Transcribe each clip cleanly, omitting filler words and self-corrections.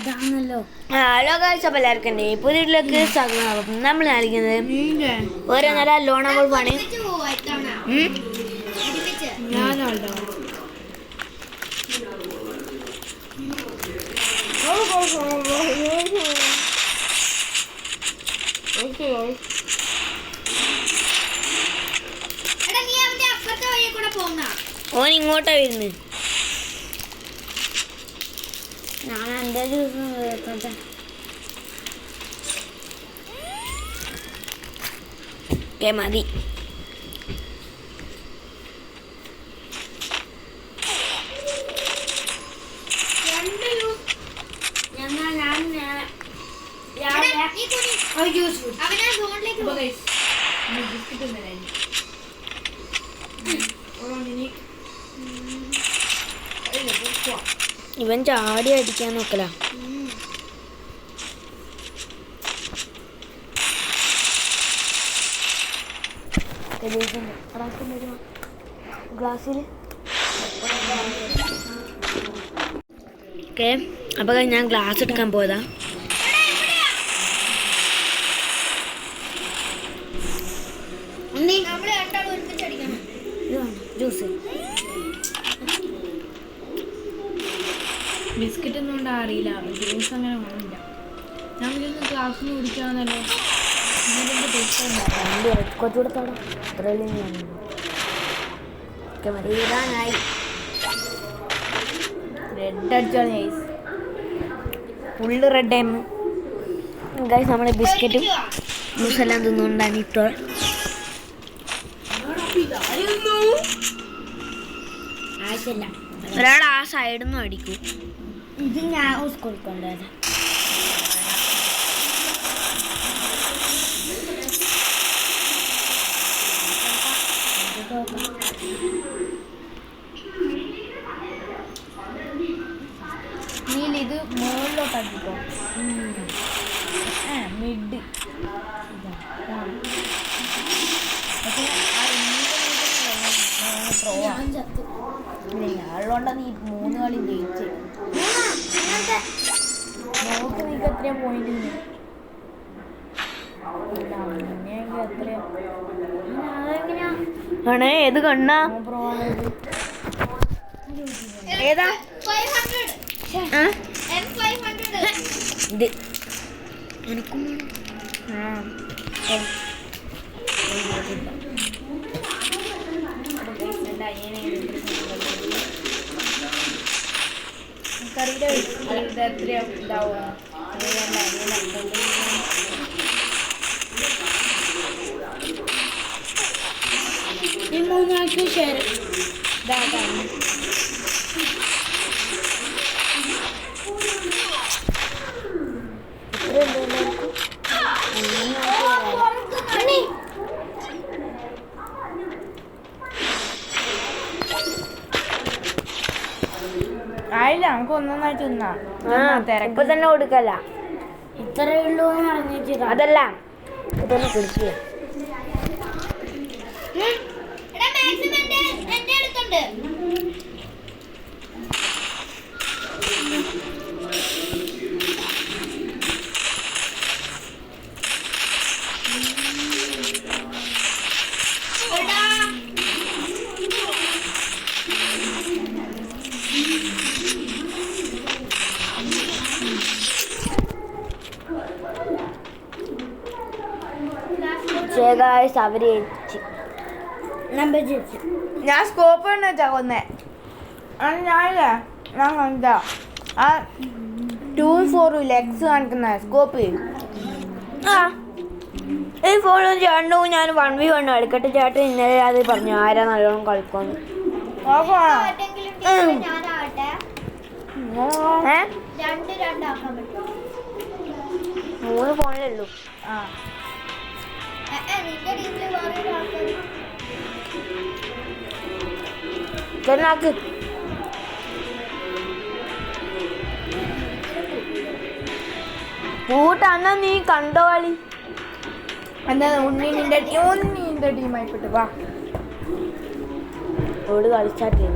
Hello guys, അപ്പോൾ എല്ലാവർക്കും പുതിയതിലേക്ക് സ്വാഗതം. നമ്മൾ കാണിക്കുന്നത് ഓരോ നല്ല ലോൺ ആണ്. ഓൻ ഇങ്ങോട്ടാ വരുന്നത്. ഞാൻ എൻ്റെ ദിവസം മതി. ഇവൻ ചാടി അടിക്കാൻ നോക്കല. ഗ്ലാസ്സിൽ ഓക്കെ. അപ്പോൾ ഞാൻ ഗ്ലാസ് എടുക്കാൻ പോയതാ. ജ്യൂസ് ബിസ്ക്കറ്റ് ഒന്നും കൊണ്ട് അറിയില്ല, ജ്യൂസ് അങ്ങനെ വേണില്ല. ഞാൻ വിചാരിച്ചു ക്ലാസ്സിൽ നിന്ന് കുടിക്കാന്നല്ലോ. കുറച്ചുകൂടെ തടാം. റെഡ് അടിച്ചാണ് ഗൈസ്, ഫുള്ള് റെഡ് ആയിരുന്നു ഗൈസ്. നമ്മുടെ ബിസ്ക്കറ്റും ജ്യൂസെല്ലാം തിന്നുകൊണ്ടാണ് ഇപ്പോൾ. ഒരാൾ ആ സൈഡിൽ നിന്നും അടിക്കും. ഇത് ഞാൻ സ്കൂളിൽ കൊണ്ടുവരാം. ഇത് മുകളിലോട്ട് അടിക്കോ. മിഡ് ഞാളുകൊണ്ടാ നീ 3 കളി ജയിച്ച്. നോക്ക് നീക്ക് എത്രയാ പോയിന്റ്? ആണേ ഏത് കണ്ണാ? ഏതാ ഇത്? എനിക്കും എത്രയാ ഇതാവുക? ഈ 3 ആൾക്ക് ഷെയർ ഇതാക്കാം. ആയില്ല, നമുക്ക് ഒന്നൊന്നായിട്ട് തിന്നാം. ഇപ്പൊ തന്നെ കൊടുക്കല്ല. ഇത്രയേ ഉള്ളൂ എന്ന് പറഞ്ഞിട്ട് അതല്ല ഇതൊന്ന് കുടിക്കുക. ഞാൻ സ്കോപ്പ് വെച്ചാ കൊന്നേ. ഞാനില്ലേ, ഞാൻ കണ്ടാ ആ 2 4 ലെഗ്സ് കാണിക്കുന്ന സ്കോപ്പ്. ഈ ഫോണും ചേട്ടനും ഞാൻ 1v1 കളിക്കട്ടെ. ചേട്ടൻ ഇന്നലെ അത് പറഞ്ഞു ആരാ നല്ലോണം കളിക്കുമെന്ന്. 3 ഫോണിലേ ഉള്ളൂ. ചെന്നാക്ക് കൂട്ടാന്നാ നീ കണ്ടോ കളി? എന്താ ഉണ്ണീൻ്റെ ടീമായിപ്പെട്ട് വാ. ഓട് കളിച്ചാട്ട്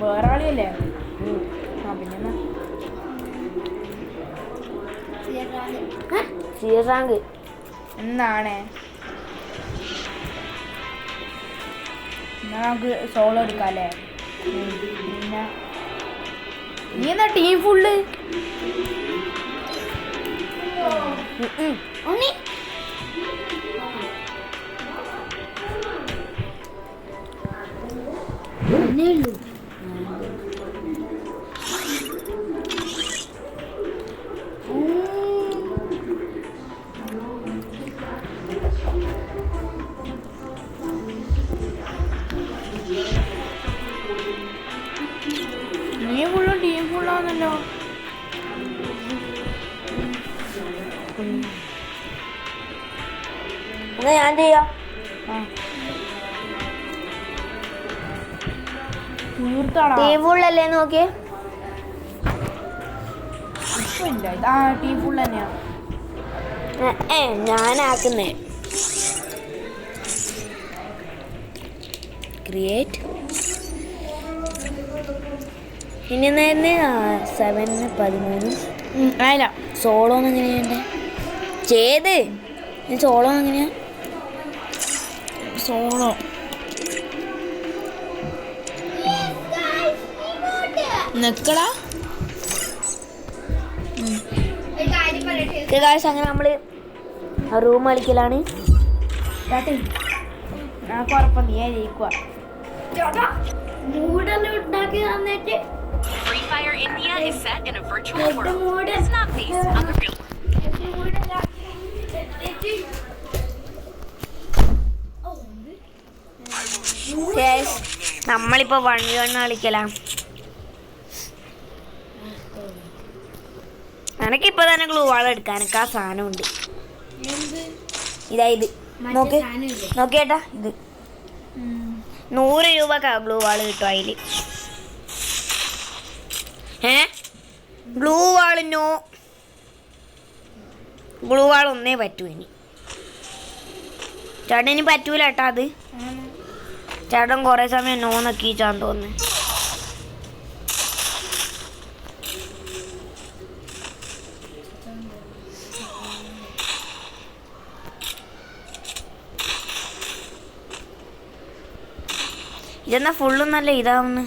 വേറെ കളിയല്ലേ? ആ പിന്നെ സീറാങ്ക് എന്നാണ് നമുക്ക് സോളോ എടുക്കാല്ലേ. പിന്നെ നീ എന്നാ ടീം ഫുള്ള് നീ ഫുള്ളും ടീം ഫുള്ളാന്നല്ലോ. എന്നാ ഞാൻ ചെയ്യാം. തീർത്താണോ ടീം ഫുള്ളല്ലേ നോക്കിയേ. ഇപ്പൊ ഇല്ല. ആ ടീം ഫുൾ തന്നെയാ. ഞാനാക്കുന്നേ. ക്രിയേറ്റ് ഇനി നേരെ 7 13 ആയില്ല. സോളോന്ന് എങ്ങനെയുണ്ട് ചെയ്ത് സോളോ എങ്ങനെയാ സോളോ നിക്കടാ. അങ്ങനെ നമ്മള് റൂം കളിക്കലാണ്. ഞാൻ കുഴപ്പം നീ ജയിക്കുക. Free Fire India is set in a virtual world. It's not based on the real world. നമ്മളിപ്പോ 1v1 കളിക്കലാ. എനക്കിപ്പോ തന്നെ ഗ്ലൂ വാൾ എടുക്കാനൊക്കെ ആ സാധനം ഉണ്ട്. ഇതാ ഇത് നോക്കിയേട്ടാ. ഇത് 100 രൂപക്കാ ഗ്ലൂ വാൾ കിട്ടും അതില്. ഗ്ലൂ വാൾ ഒന്നേ പറ്റൂ. ഇനി ചേട്ടന് പറ്റൂല കേട്ടാ. അത് ചേട്ടൻ കുറെ സമയം നോ നക്കിച്ചാന്ന് തോന്നുന്നു. ഇതെന്നാ ഫുള്ളും നല്ല ഇതാവുന്നു.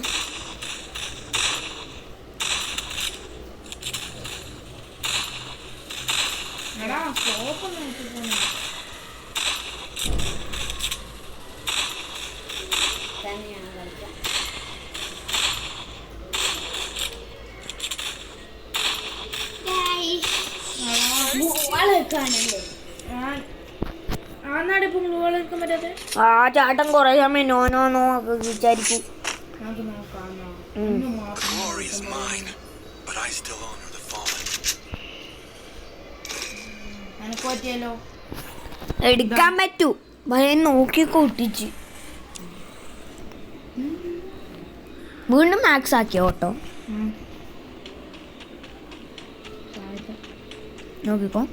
ആ ചേട്ടൻ കുറെ സമയം നോ നോ നോ ഒക്കെ വിചാരിക്കും. Glory is mine, but I still honor the fallen. എടുക്കാൻ പറ്റൂ. ഭയം നോക്കിയൊക്കെ ഒട്ടിച്ച് വീണ്ടും മാക്സ് ആക്കിയോ ഓട്ടോ. നോക്കിക്കോ.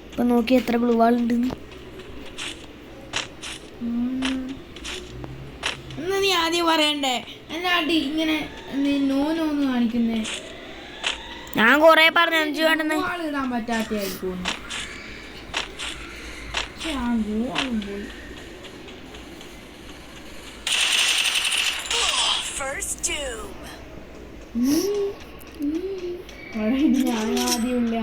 ഇപ്പൊ നോക്കി എത്ര ഗ്ലൂ വാൾ ഉണ്ടെന്ന്. നീ ആദ്യം പറയണ്ടേ എന്നാട്ടി ഇങ്ങനെ നോ നോന്ന് കാണിക്കുന്നേ. ഞാൻ കൊറേ പറഞ്ഞു അഞ്ചു വേണ്ടെന്ന്. ഇടാൻ പറ്റാത്തായിരിക്കും. First doom. ഞാൻ ആദ്യം ഇല്ല.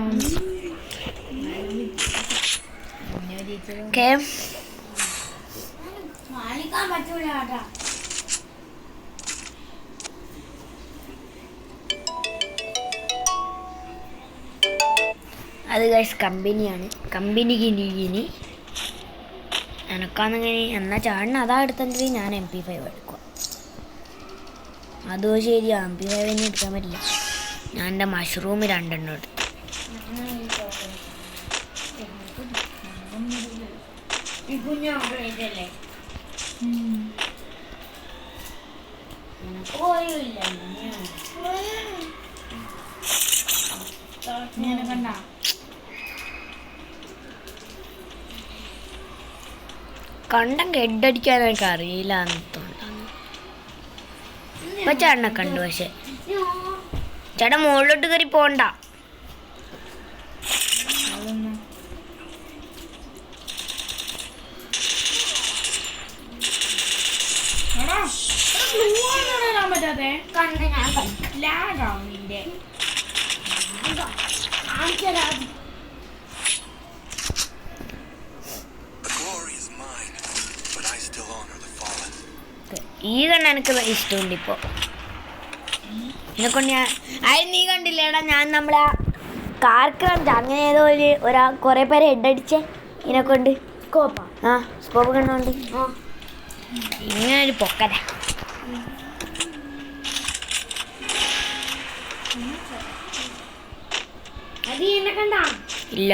അത് ഗൈസ് കമ്പനിയാണ്. കമ്പനിക്ക് ഇനി എനക്കാന്നിങ്ങനെ എന്നാ ചാടിന് അതാ എടുത്തെങ്കിൽ ഞാൻ MP5 എടുക്കുക. അതോ ശരിയാ MP5 തന്നെ എടുക്കാൻ പറ്റില്ല. ഞാൻ എൻ്റെ മഷ്റൂം 2 എടുത്തു. കണ്ടെങ്കിൽ ഹെഡടിക്കാൻ എനിക്ക് അറിയില്ല. ഇപ്പൊ ചേട്ടനെ കണ്ടു. പക്ഷെ ചേട്ടാ മുകളിലോട്ട് കയറി പോണ്ട. The glory is mine, but I still honor the fallen. ഈ കണ്ണ എനിക്ക് ഇഷ്ടമുണ്ട് ഇപ്പൊ. എന്നെക്കൊണ്ട് ഞാൻ നീ കണ്ടില്ലേടാ, ഞാൻ നമ്മളെ കാർക്രംസ് അങ്ങനെ ഏതോ കുറെ പേരെ ഹെഡടിച്ചേ ഇതിനെക്കൊണ്ട്. സ്കോപ്പ് കണ്ടോണ്ട് ഇങ്ങനെ ഒരു പൊക്കല. ഇല്ല,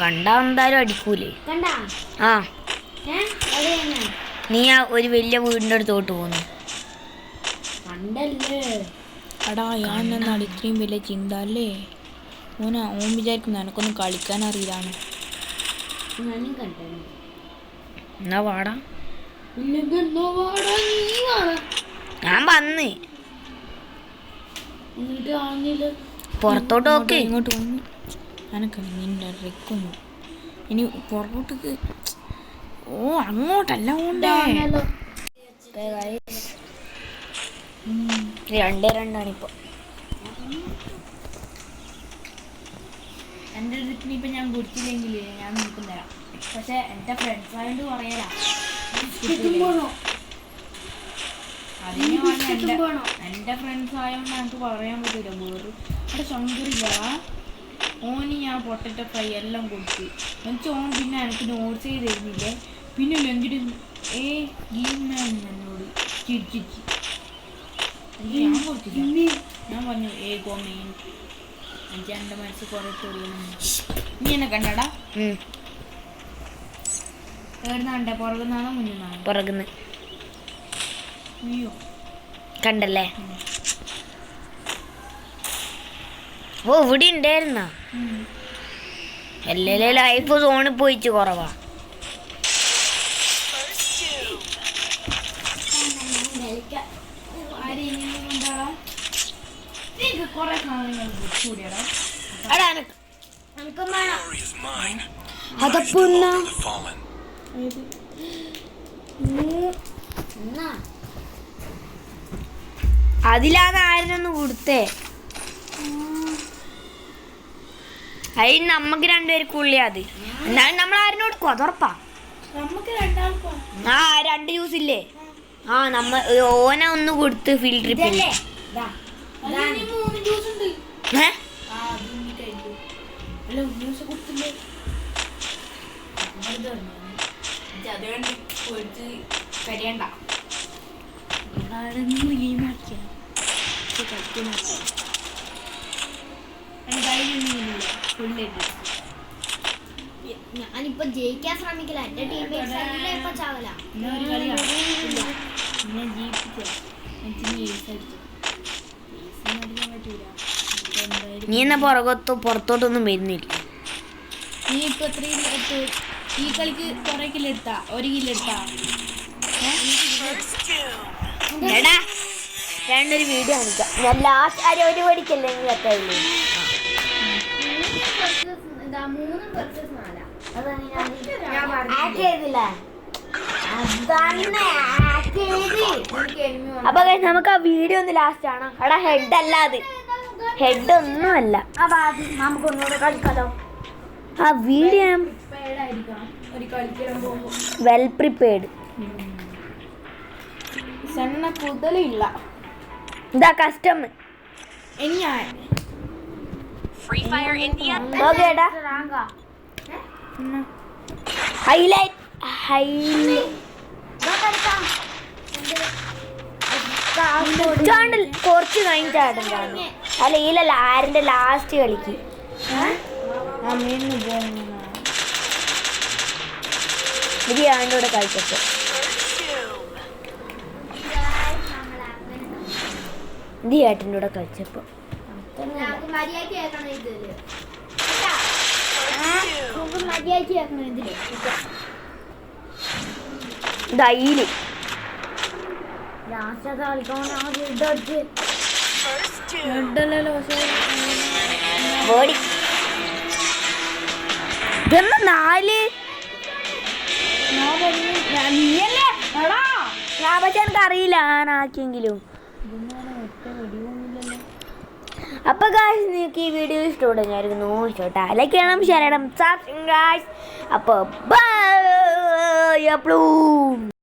കണ്ടാ എന്തായാലും അടിക്കൂലേ. ആ നീ ആ ഒരു വലിയ വീടിൻ്റെ അടുത്തോട്ട് പോന്നു. എടാ ഞാൻ എന്നാണ് ഇത്രയും വലിയ ചിന്ത അല്ലേ ഓൻ വിചാരിക്കുന്നു എനക്കൊന്നും കളിക്കാൻ അറിയില്ലാണ്. എന്നാ വാടാ, ഞാൻ വന്ന് പുറത്തോട്ട് നോക്ക്. ഇങ്ങോട്ട് വന്നു എനക്ക് നിന്റെ റിക്കൊന്നു ഇനി പുറകോട്ടേക്ക്. ഓ അങ്ങോട്ടല്ല ഓണ്ടേ. 2-2 എൻ്റെ ട്രിപ്പിന് ഇപ്പം ഞാൻ കുടിച്ചില്ലെങ്കിൽ ഞാൻ നിൽക്കും തരാം. പക്ഷെ എൻ്റെ ഫ്രണ്ട്സ് ആയതുകൊണ്ട് പറയാ അതിന് എൻ്റെ ഫ്രണ്ട്സ് ആയതുകൊണ്ട് എനിക്ക് പറയാൻ പറ്റില്ല. വേറെ അവിടെ ശങ്കരില്ല ഓന് ഞാൻ പൊട്ടറ്റോ ഫ്രൈ എല്ലാം കൊടുത്തു. എനിക്ക് ഓൻ പിന്നെ എനിക്ക് നോട്ട്സ് ചെയ്ത് തരുന്നില്ലേ. പിന്നെ ലഞ്ചിട്ട് എന്നോട് ചിരിച്ചിരിച്ചു. ഞാൻ കൊടുത്തില്ല. ഞാൻ പറഞ്ഞു ഗോമീൻ എനിക്ക് എൻ്റെ മനസ്സിൽ കുറെ തെളിയണം. നീ എന്നെ കണ്ടടാ? കണ്ട പുറകുന്നാണോ മുന്നിന്നാണോ? പുറകുന്ന്. അയ്യോ കണ്ടല്ലേ? ഓ ഇവിടെ ഉണ്ടായിരുന്ന എല്ലാ ലൈഫ് സോണിൽ പോയിച്ച് കുറവാ. കുറെ സാധനങ്ങൾ കൂടിയടാ. Glory is mine, അതപ്പൊന്ന the fallen. അതിലാണ് ആരിനൊന്ന് കൊടുത്തേ. അതിന് നമ്മക്ക് രണ്ടുപേർക്ക് ഉള്ളി അത്. എന്നാലും നമ്മൾ ആരിനോട് കൊതറപ്പാ. ആ 2 ജ്യൂസ് ഇല്ലേ? ആ നമ്മ ഓന ഒന്ന് കൊടുത്ത് ഫീൽഡ് ട്രിപ്പില്ലേ. ഞാനിപ്പോ ജയിക്കാൻ ശ്രമിക്കില്ല. എന്റെ ടീമേറ്റ്സ് എല്ലാം ഇപ്പൊ ചാവല. നീ എന്നാ പുറത്തോട്ടൊന്നും വരുന്നില്ല. നീ ഇപ്പൊ ഈ കളിക്ക് കുറെ കില്ലെടുത്താ? 1 കില്ലെടുത്താ? എടാ രണ്ടൊരു വീഡിയോ കാണിക്കാം. ഞാൻ ലാസ്റ്റ് ഒരു പഠിക്കല്ലേ എത്തായില്ലേ? 3 അപ്പൊ നമുക്ക് ആ വീഡിയോ ഒന്ന് ലാസ്റ്റ് ആണ്. എടാ ഹെഡ് അല്ല, അത് ഹെഡ് ഒന്നുമല്ല. നമുക്കൊന്നുകൂടെ കളിക്കാലോ. ആ വീഡിയോ വെൽ പ്രിപ്പയർഡ്. സെണ്ണ കുതലില്ല. ഇതാ കസ്റ്റം. ഇനി ഞാൻ Free Fire India. നോക്കേടാ ഹൈലൈറ്റ് കുറച്ച് കഴിഞ്ഞിട്ടാണ്. അല്ല ഈലല്ല, ആരിന്റെ ലാസ്റ്റ് കളിക്ക് ഇത് ആൻ്റെ കൂടെ കളിച്ചപ്പോ ഇത് ഏട്ടൻ്റെ കൂടെ കളിച്ചപ്പോ മര്യാദ കേൾക്കണം ഇതില്. മര്യാദ കേൾക്കണം ഇതില്. ഡൈലി ലാസ്റ്റ് കളിക്കാൻ first two. ഹെഡല്ലല്ലോ പക്ഷേ ഓടി ഇതെന്നാ 4 ഞാൻ പറഞ്ഞു നീയല്ലേ എടാ ഞാൻ പക്ഷെ എനിക്ക് അറിയില്ല ആനാക്കിയെങ്കിലും. അപ്പൊ ഗായ്സ് നിങ്ങൾക്ക് ഈ വീഡിയോ ഇഷ്ടപ്പെടുന്നായിരുന്നു. ഇഷ്ടപ്പെട്ടാ ലൈക്ക് ചെയ്യണം, ഷെയർ ചെയ്യണം, സബ്സ്ക്രൈബ്. അപ്പോൾ ബൈ.